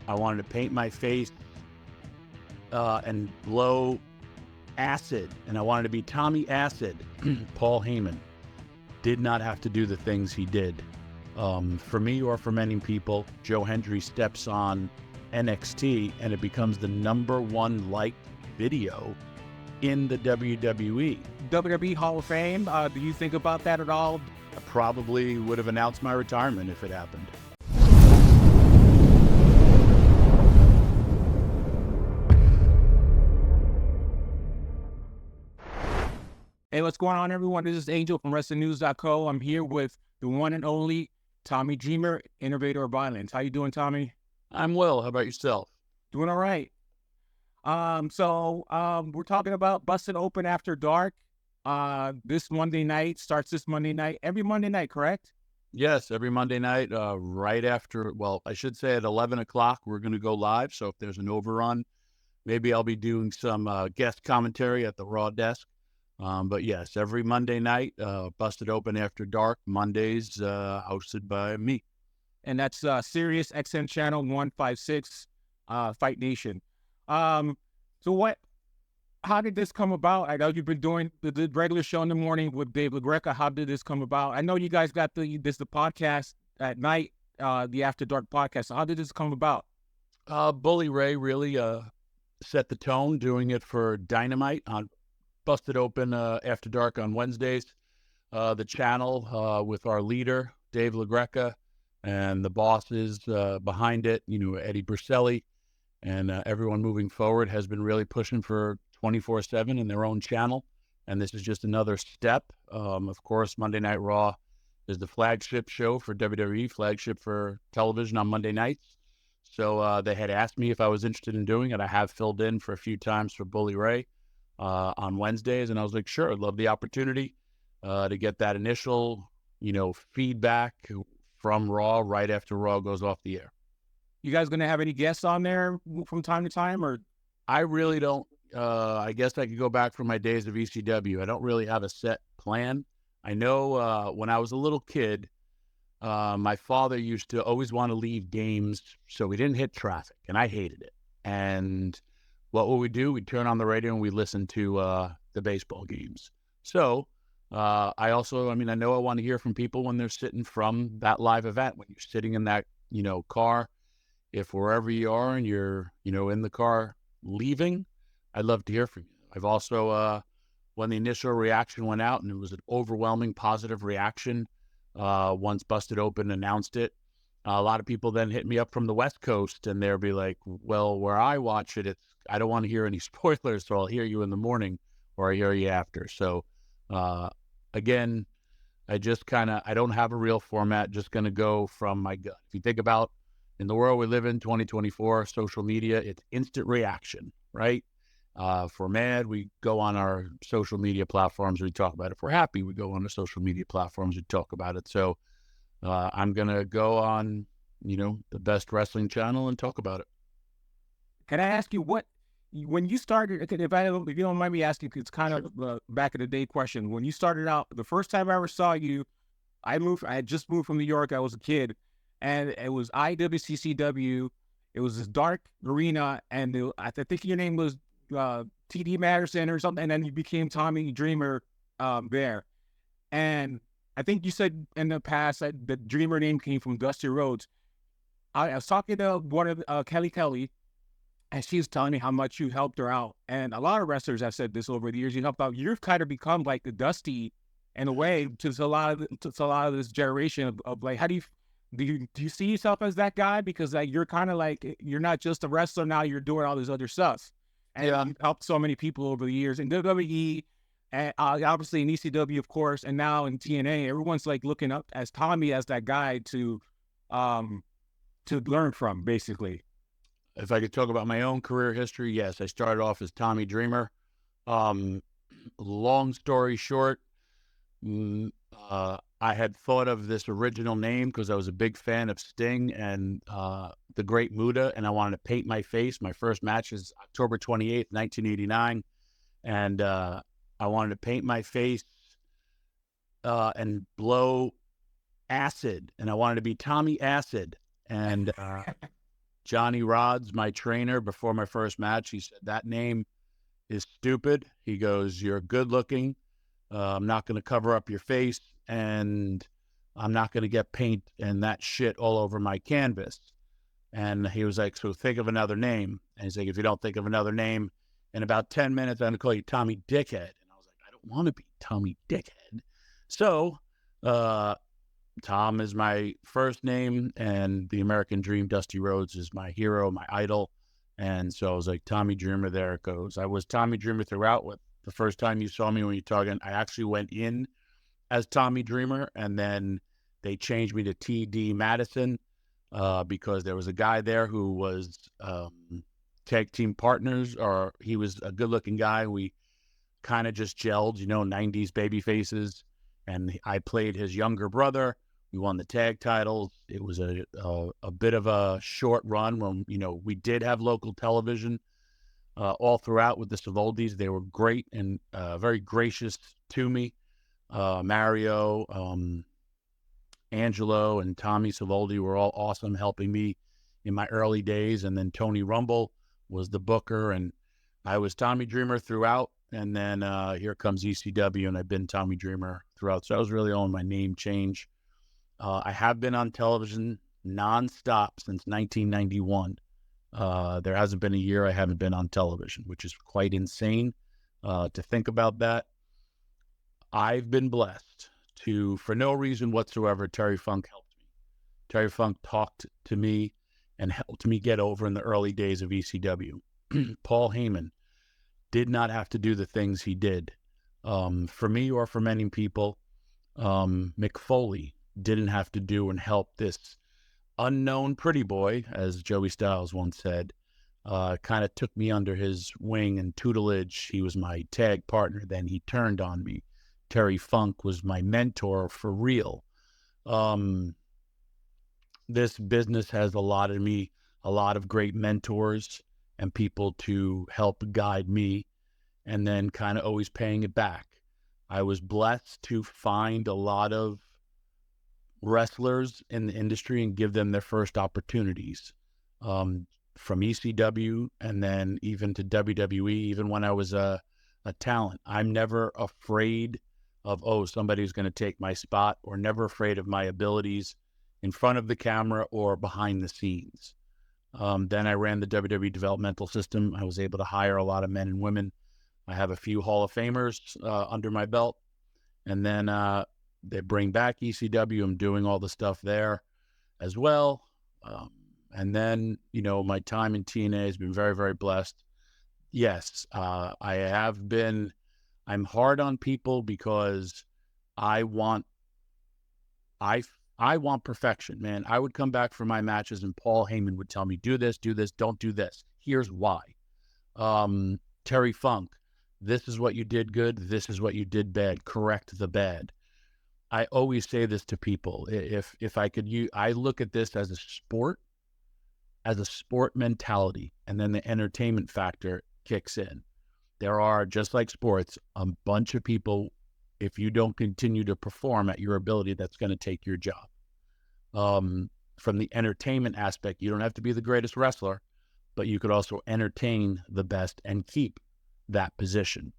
I wanted to paint my face and blow acid, and I wanted to be Tommy Acid. Paul Heyman did not have to do the things he did. For me or for many people, Joe Hendry steps on NXT and it becomes the #1 liked video in the WWE. WWE Hall of Fame, do you think about that at all? I probably would have announced my retirement if it happened. Hey, what's going on, everyone? This is Angel from WrestlingNews.co. I'm here with the one and only Tommy Dreamer, innovator of violence. How you doing, Tommy? I'm well. How about yourself? Doing all right. We're talking about Busted Open After Dark. This Monday night starts this Monday night. Every Monday night, correct? Yes, every Monday night, right after, well, I should say at 11 o'clock, we're going to go live. So if there's an overrun, maybe I'll be doing some guest commentary at the Raw desk. But yes, every Monday night, Busted Open After Dark, Mondays, hosted by me. And that's SiriuxXM channel 156, Fight Nation. How did this come about? I know you've been doing the regular show in the morning with Dave LaGreca. How did this come about? I know you guys got the podcast at night, the After Dark podcast. So how did this come about? Bully Ray really set the tone, doing it for Dynamite on Busted Open After Dark on Wednesdays. The channel with our leader, Dave LaGreca, and the bosses behind it, Eddie Briselli, and everyone moving forward has been really pushing for 24/7 in their own channel. And this is just another step. Of course, Monday Night Raw is the flagship show for WWE, flagship for television on Monday nights. So they had asked me if I was interested in doing it. I have filled in for a few times for Bully Ray on Wednesdays. And I was like, sure, I'd love the opportunity to get that initial, feedback from Raw right after Raw goes off the air. You guys going to have any guests on there from time to time, or? I really don't. I guess I could go back from my days of ECW. I don't really have a set plan. I know when I was a little kid, my father used to always want to leave games so we didn't hit traffic, and I hated it. And what would we do? We'd turn on the radio and we'd listen to the baseball games. So I know I want to hear from people when they're sitting from that live event, when you're sitting in that, car. If wherever you are and you're, in the car leaving, I'd love to hear from you. I've also, when the initial reaction went out, and it was an overwhelming positive reaction once Busted Open announced it, a lot of people then hit me up from the West Coast, and they'll be like, well, where I watch it, I don't want to hear any spoilers, so I'll hear you in the morning or I hear you after. So, again, I don't have a real format, just going to go from my gut. If you think about in the world we live in, 2024, social media, it's instant reaction, right? If we're mad, we go on our social media platforms, we talk about it. If we're happy, we go on the social media platforms, we talk about it. So I'm going to go on, the best wrestling channel and talk about it. Can I ask you when you started, if you don't mind me asking, it's kind of a back in the day question. When you started out, the first time I ever saw you, I had just moved from New York. I was a kid, and it was IWCCW. It was this dark arena, and I think your name was T.D. Matterson or something, and then you became Tommy Dreamer there. And I think you said in the past that the Dreamer name came from Dusty Rhodes. I was talking to one of Kelly, and she was telling me how much you helped her out. And a lot of wrestlers have said this over the years. You helped out. You've kind of become like the Dusty in a way to a lot of this generation of like, how do you see yourself as that guy? Because like you're kind of like, you're not just a wrestler now, you're doing all this other stuff. And you've helped so many people over the years in WWE, and obviously in ECW, of course, and now in TNA. Everyone's like looking up as Tommy as that guy to learn from, basically. If I could talk about my own career history, yes, I started off as Tommy Dreamer. Long story short, I had thought of this original name because I was a big fan of Sting and the Great Muta, and I wanted to paint my face. My first match is October 28th, 1989, and I wanted to paint my face and blow acid, and I wanted to be Tommy Acid. And Johnny Rods, my trainer, before my first match, he said, that name is stupid. He goes, you're good looking. I'm not going to cover up your face, and I'm not going to get paint and that shit all over my canvas. And he was like, so think of another name. And he's like, if you don't think of another name, in about 10 minutes, I'm going to call you Tommy Dickhead. And I was like, I don't want to be Tommy Dickhead. So Tom is my first name, and the American Dream, Dusty Rhodes, is my hero, my idol. And so I was like, Tommy Dreamer, there it goes. I was Tommy Dreamer throughout. With the first time you saw me when you're talking, I actually went in as Tommy Dreamer, and then they changed me to T.D. Madison because there was a guy there who was tag team partners, or he was a good-looking guy. We kind of just gelled, 90s baby faces, and I played his younger brother. We won the tag titles. It was a bit of a short run when, we did have local television all throughout with the Savoldis. They were great and very gracious to me. Mario, Angelo, and Tommy Savoldi were all awesome, helping me in my early days. And then Tony Rumble was the booker, and I was Tommy Dreamer throughout. And then here comes ECW, and I've been Tommy Dreamer throughout. So I was really on my name change. I have been on television nonstop since 1991. There hasn't been a year I haven't been on television, which is quite insane to think about that. I've been blessed to, for no reason whatsoever, Terry Funk helped me. Terry Funk talked to me and helped me get over in the early days of ECW. Paul Heyman did not have to do the things he did. For me, or for many people, Mick Foley didn't have to do and help this unknown pretty boy, as Joey Styles once said. Kind of took me under his wing and tutelage. He was my tag partner. Then he turned on me. Terry Funk was my mentor for real. This business has allotted me a lot of great mentors and people to help guide me, and then kind of always paying it back. I was blessed to find a lot of wrestlers in the industry and give them their first opportunities, from ECW and then even to WWE, even when I was a talent. I'm never afraid of, somebody's going to take my spot, or never afraid of my abilities in front of the camera or behind the scenes. Then I ran the WWE developmental system. I was able to hire a lot of men and women. I have a few Hall of Famers under my belt. And then they bring back ECW. I'm doing all the stuff there as well. And then, my time in TNA has been very, very blessed. Yes, I'm hard on people because I want perfection, man. I would come back from my matches and Paul Heyman would tell me, do this, don't do this. Here's why. Terry Funk, this is what you did good. This is what you did bad. Correct the bad. I always say this to people. If I could I look at this as a sport mentality, and then the entertainment factor kicks in. There are, just like sports, a bunch of people, if you don't continue to perform at your ability, that's going to take your job. From the entertainment aspect, you don't have to be the greatest wrestler, but you could also entertain the best and keep that position.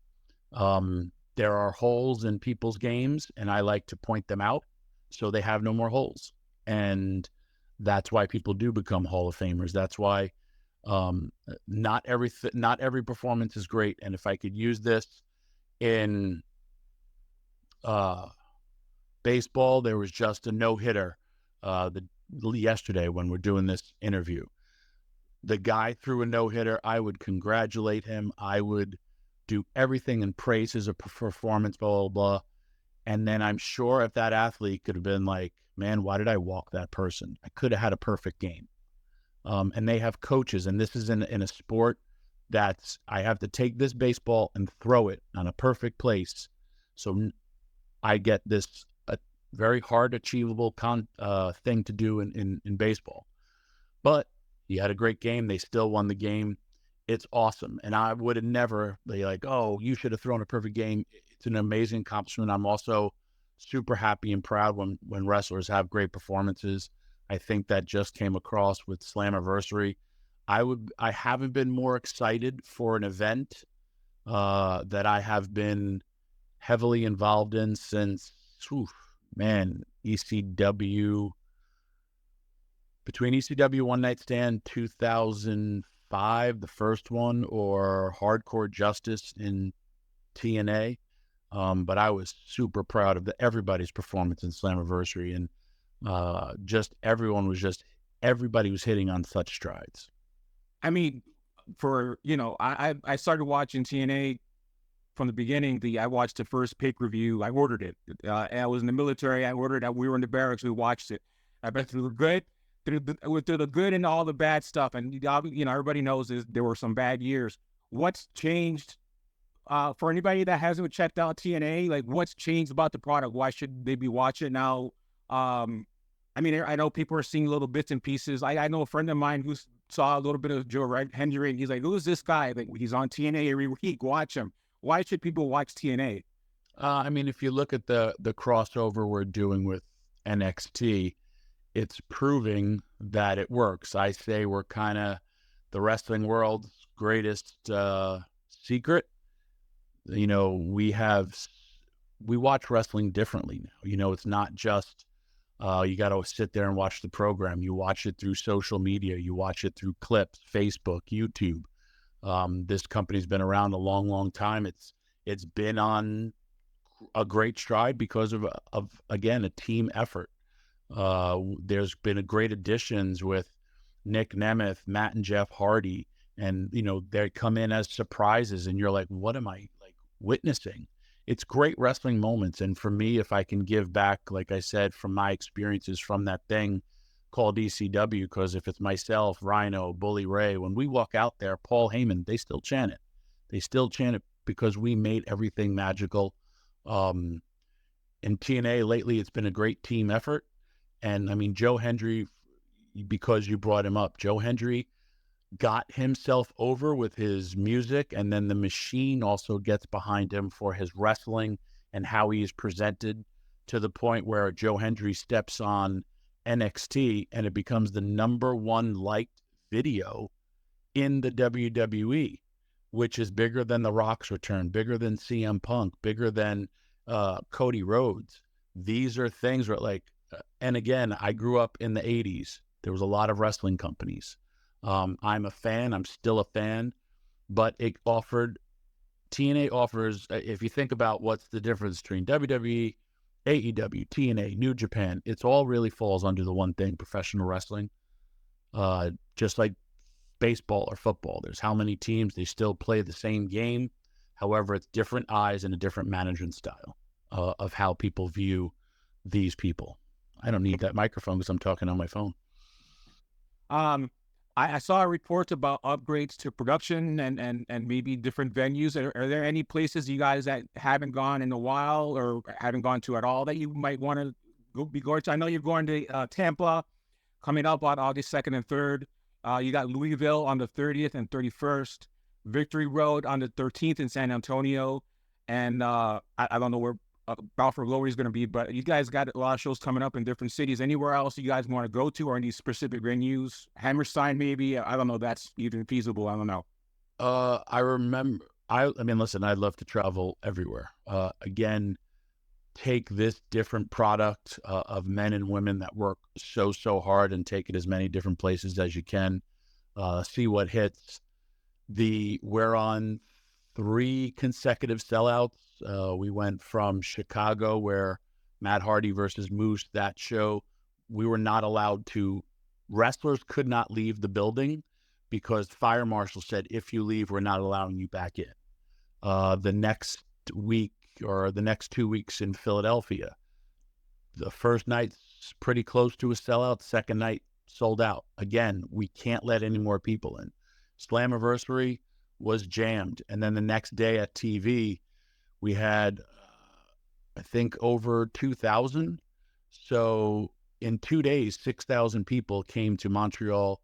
There are holes in people's games, and I like to point them out so they have no more holes. And that's why people do become Hall of Famers. That's why not every performance is great. And if I could use this in baseball, there was just a no-hitter yesterday when we're doing this interview. The guy threw a no-hitter. I would congratulate him. I would do everything and praise his performance, blah, blah, blah. And then I'm sure if that athlete could have been like, man, why did I walk that person? I could have had a perfect game. And they have coaches, and this is in a sport that's, I have to take this baseball and throw it on a perfect place. So I get this very hard achievable thing to do in baseball. But he had a great game. They still won the game. It's awesome. And I would have never be like, oh, you should have thrown a perfect game. It's an amazing accomplishment. I'm also super happy and proud when wrestlers have great performances. I think that just came across with Slammiversary. I haven't been more excited for an event that I have been heavily involved in since, ECW, between ECW One Night Stand 2005, the first one, or Hardcore Justice in TNA. But I was super proud of everybody's performance in Slammiversary, and everybody was hitting on such strides. I mean, I started watching TNA from the beginning. I watched the first pay-per-view. I ordered it. I was in the military. I ordered it. We were in the barracks. We watched it. I bet through the good, through the good and all the bad stuff. And everybody knows there were some bad years. What's changed for anybody that hasn't checked out TNA? Like, what's changed about the product? Why should they be watching now? I know people are seeing little bits and pieces. I know a friend of mine who saw a little bit of Hendry, and he's like, "Who's this guy? Like, he's on TNA every week. Watch him." Why should people watch TNA? If you look at the crossover we're doing with NXT, it's proving that it works. I say we're kind of the wrestling world's greatest secret. We watch wrestling differently now. It's not just you got to sit there and watch the program. You watch it through social media. You watch it through clips, Facebook, YouTube. This company's been around a long, long time. It's been on a great stride because of again, a team effort. There's been a great additions with Nick Nemeth, Matt and Jeff Hardy, and they come in as surprises, and you're like, what am I witnessing? It's great wrestling moments. And for me, if I can give back, like I said, from my experiences from that thing called ECW, because if it's myself, Rhino, Bully Ray, when we walk out there, Paul Heyman, they still chant it. They still chant it because we made everything magical. In TNA lately, it's been a great team effort. And Joe Hendry, because you brought him up, Joe Hendry got himself over with his music, and then the machine also gets behind him for his wrestling and how he is presented, to the point where Joe Hendry steps on NXT and it becomes the #1 liked video in the WWE, which is bigger than The Rock's return, bigger than CM Punk, bigger than Cody Rhodes. These are things where and again, I grew up in the 80s. There was a lot of wrestling companies. I'm a fan. I'm still a fan. But TNA offers, if you think about what's the difference between WWE, AEW, TNA, New Japan, it's all really falls under the one thing, professional wrestling. Just like baseball or football, there's how many teams, they still play the same game. However, it's different eyes and a different management style of how people view these people. I don't need that microphone because I'm talking on my phone. I saw reports about upgrades to production and maybe different venues. Are there any places you guys that haven't gone in a while or haven't gone to at all that you might want to be going to? I know you're going to Tampa coming up on August 2nd and 3rd. You got Louisville on the 30th and 31st, Victory Road on the 13th in San Antonio, and I don't know where Balfour Glory is going to be, but you guys got a lot of shows coming up in different cities. Anywhere else you guys want to go to, or any specific venues? Hammerstein, maybe? I don't know if that's even feasible. I don't know. I remember, listen, I'd love to travel everywhere. Again, take this different product of men and women that work so hard and take it as many different places as you can. See what hits. We're on 3 consecutive sellouts. We went from Chicago, where Matt Hardy versus Moose, that show, we were not allowed to, wrestlers could not leave the building because fire marshal said, if you leave, we're not allowing you back in. The next week or the next 2 weeks in Philadelphia, the first night's pretty close to a sellout. Second night sold out. Again, we can't let any more people in. Slammiversary was jammed. And then the next day at TV, we had, I think, over 2,000. So in 2 days, 6,000 people came to Montreal,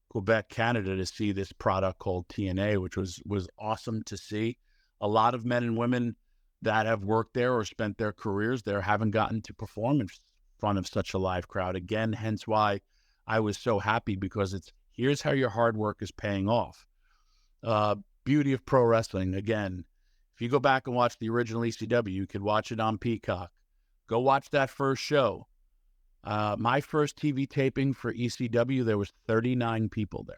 Quebec, Canada to see this product called TNA, which was awesome to see. A lot of men and women that have worked there or spent their careers there haven't gotten to perform in front of such a live crowd. Again, hence why I was so happy, because it's Here's how your hard work is paying off. Beauty of pro wrestling. Again, if you go back and watch the original ECW, you could watch it on Peacock. Go watch that first show. My first TV taping for ECW, there was 39 people there.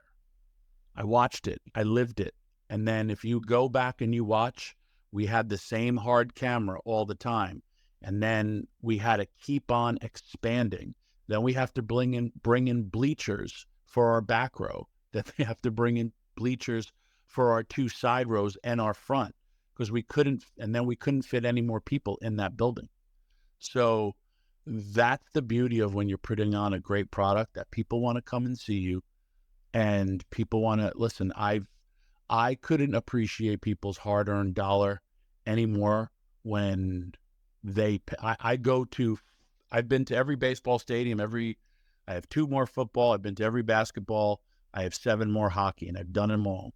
I watched it. I lived it. And then if you go back and you watch, we had the same hard camera all the time. And then we had to keep on expanding. Then we have to bring in bleachers for our back row. Then we have to bring in bleachers for our 2 side rows and our front, because we couldn't fit any more people in that building. So that's the beauty of when you're putting on a great product, that people want to come and see you, and people want to listen. I couldn't appreciate people's hard-earned dollar anymore when I've been to every baseball stadium, I have 2 more football, I've been to every basketball, I have 7 more hockey, and I've done them all.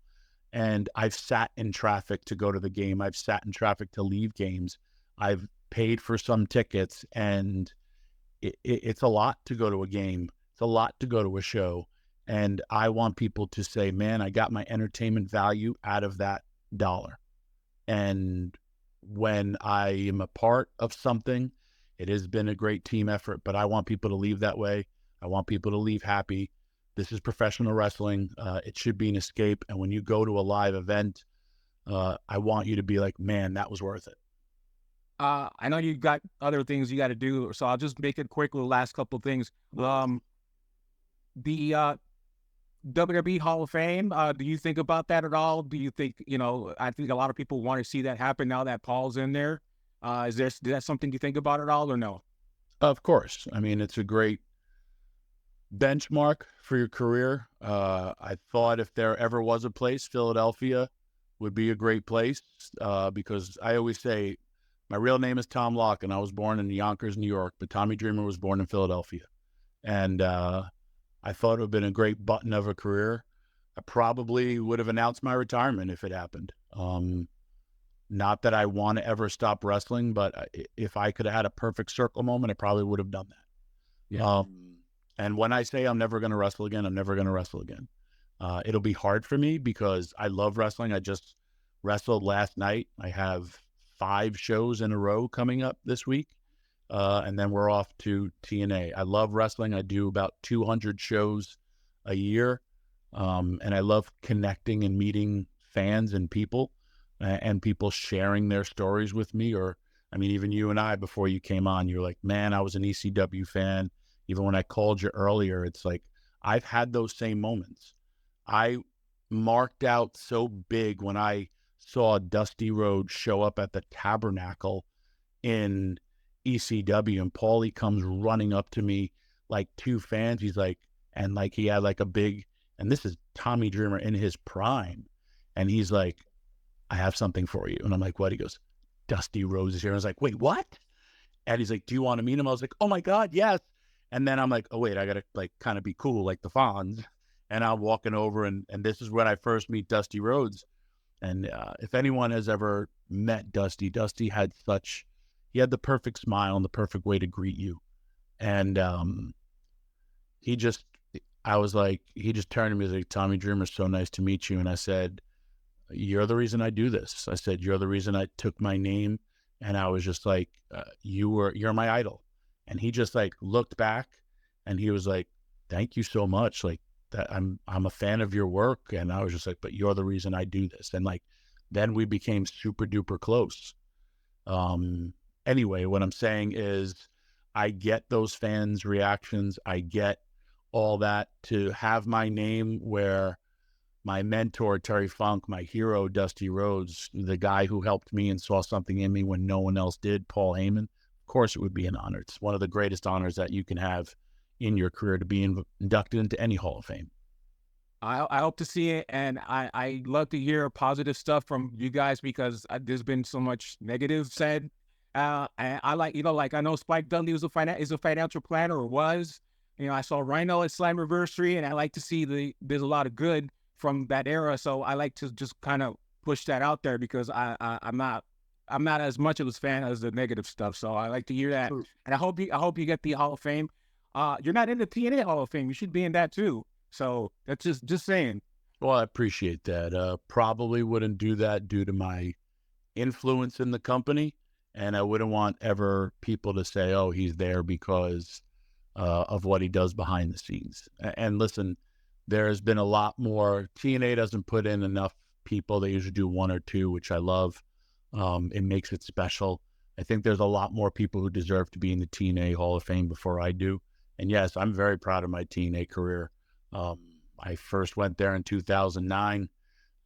And I've sat in traffic to go to the game. I've sat in traffic to leave games. I've paid for some tickets, and it's a lot to go to a game. It's a lot to go to a show. And I want people to say, man, I got my entertainment value out of that dollar. And when I am a part of something, it has been a great team effort, but I want people to leave that way. I want people to leave happy. This is professional wrestling. It should be an escape. And when you go to a live event, I want you to be like, man, that was worth it. I know you've got other things you got to do, so I'll just make it quick with the last couple of things. The WWE Hall of Fame, do you think about that at all? Do you think, I think a lot of people want to see that happen now that Paul's in there. Is that something you think about at all, or no? Of course. I mean, it's a great benchmark for your career. I thought if there ever was a place, Philadelphia would be a great place, because I always say my real name is Tom Locke, and I was born in Yonkers, New York, but Tommy Dreamer was born in Philadelphia. And I thought it would have been a great button of a career. I probably would have announced my retirement if it happened. Not that I want to ever stop wrestling, but if I could have had a perfect circle moment, I probably would have done that. Yeah. And when I say I'm never going to wrestle again, I'm never going to wrestle again. It'll be hard for me because I love wrestling. I just wrestled last night. I have 5 shows in a row coming up this week. And then we're off to TNA. I love wrestling. I do about 200 shows a year. And I love connecting and meeting fans and people sharing their stories with me. Or, I mean, even you and I, before you came on, you're like, man, I was an ECW fan. Even when I called you earlier, it's like, I've had those same moments. I marked out so big when I saw Dusty Rhodes show up at the Tabernacle in ECW, and Paulie comes running up to me like 2 fans. He's like, and like he had like a big, and this is Tommy Dreamer in his prime. And he's like, I have something for you. And I'm like, what? He goes, Dusty Rhodes is here. And I was like, wait, what? And he's like, do you want to meet him? I was like, oh my God, yes. And then I'm like, oh wait, I got to like kind of be cool like the Fonz. And I'm walking over, and this is when I first meet Dusty Rhodes. And if anyone has ever met Dusty, Dusty had he had the perfect smile and the perfect way to greet you. And he just turned to me and was like, Tommy Dreamer, so nice to meet you. And I said, you're the reason I do this. I said, you're the reason I took my name. And I was just like, you're my idol. And he just like looked back, and he was like, thank you so much. Like, that I'm a fan of your work. And I was just like, but you're the reason I do this. And like, then we became super duper close. Anyway, what I'm saying is I get those fans' reactions. I get all that. To have my name where my mentor, Terry Funk, my hero, Dusty Rhodes, the guy who helped me and saw something in me when no one else did, Paul Heyman, of course it would be an honor. It's one of the greatest honors that you can have in your career, to be inducted into any Hall of Fame. I hope to see it, and I love to hear positive stuff from you guys, because there's been so much negative said. I like, like I know Spike Dudley is a financial planner, or was. I saw Rhino at Slammiversary, and I like to see there's a lot of good from that era. So I like to just kind of push that out there, because I'm not as much of a fan as the negative stuff. So I like to hear that, and I hope you get the Hall of Fame. You're not in the TNA Hall of Fame. You should be in that too. So that's just saying. Well, I appreciate that. Probably wouldn't do that due to my influence in the company, and I wouldn't want ever people to say, "Oh, he's there because of what he does behind the scenes." And listen, there's been a lot more. TNA doesn't put in enough people. They usually do one or two, which I love. It makes it special. I think there's a lot more people who deserve to be in the TNA Hall of Fame before I do. And yes, I'm very proud of my TNA career. I first went there in 2009,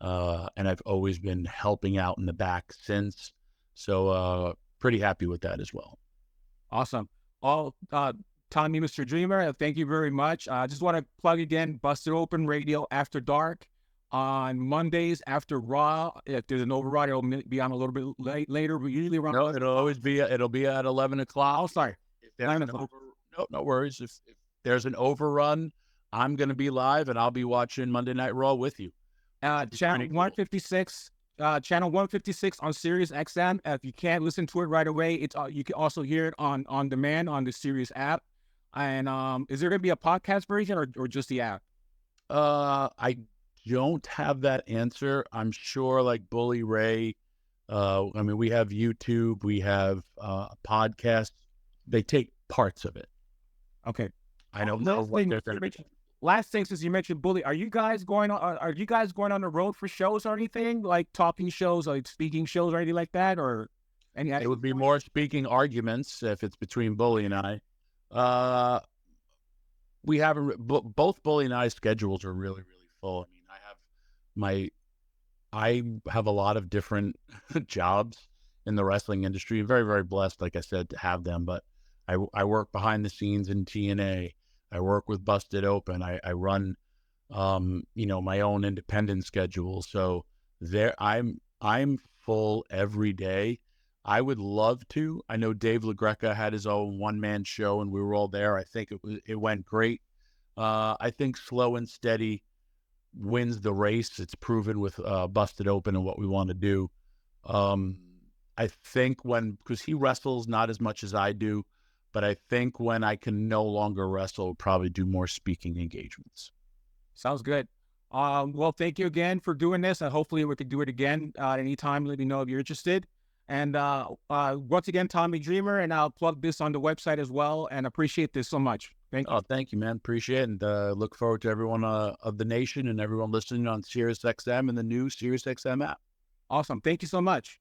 and I've always been helping out in the back since. So pretty happy with that as well. Awesome. Tommy, Mr. Dreamer, thank you very much. I just want to plug again, Busted Open Radio After Dark on Mondays after Raw. If there's an overrun, it'll be on a little bit later. We usually run. No, it'll be at 11 o'clock. Oh, sorry. No worries. If there's an overrun, I'm going to be live and I'll be watching Monday Night Raw with you. Channel 156. Channel 156 on SiriusXM. If you can't listen to it right away, it's you can also hear it on demand on the Sirius app. And is there going to be a podcast version or just the app? I don't have that answer. I'm sure like Bully Ray. I mean, we have YouTube, we have a podcast. They take parts of it. Okay. I don't know what they're going to be. Last thing, since you mentioned Bully, are you guys going on the road for shows or anything, like talking shows, like speaking shows or anything like that, or any? It would be more speaking arguments if it's between Bully and I. We haven't. Both Bully and I's schedules are really, really full. I mean, I have a lot of different jobs in the wrestling industry. I'm very, very blessed, like I said, to have them. But I work behind the scenes in TNA. I work with Busted Open. I run, my own independent schedule. So I'm full every day. I would love to. I know Dave LaGreca had his own one-man show, and we were all there. I think it went great. I think slow and steady wins the race. It's proven with Busted Open and what we want to do. I think because he wrestles not as much as I do, but I think when I can no longer wrestle, I'll probably do more speaking engagements. Sounds good. Well, thank you again for doing this, and hopefully we could do it again anytime. Let me know if you're interested. And once again, Tommy Dreamer, and I'll plug this on the website as well, and appreciate this so much. Thank you. Oh, thank you, man. Appreciate it. And look forward to everyone of the nation and everyone listening on SiriusXM and the new SiriusXM app. Awesome. Thank you so much.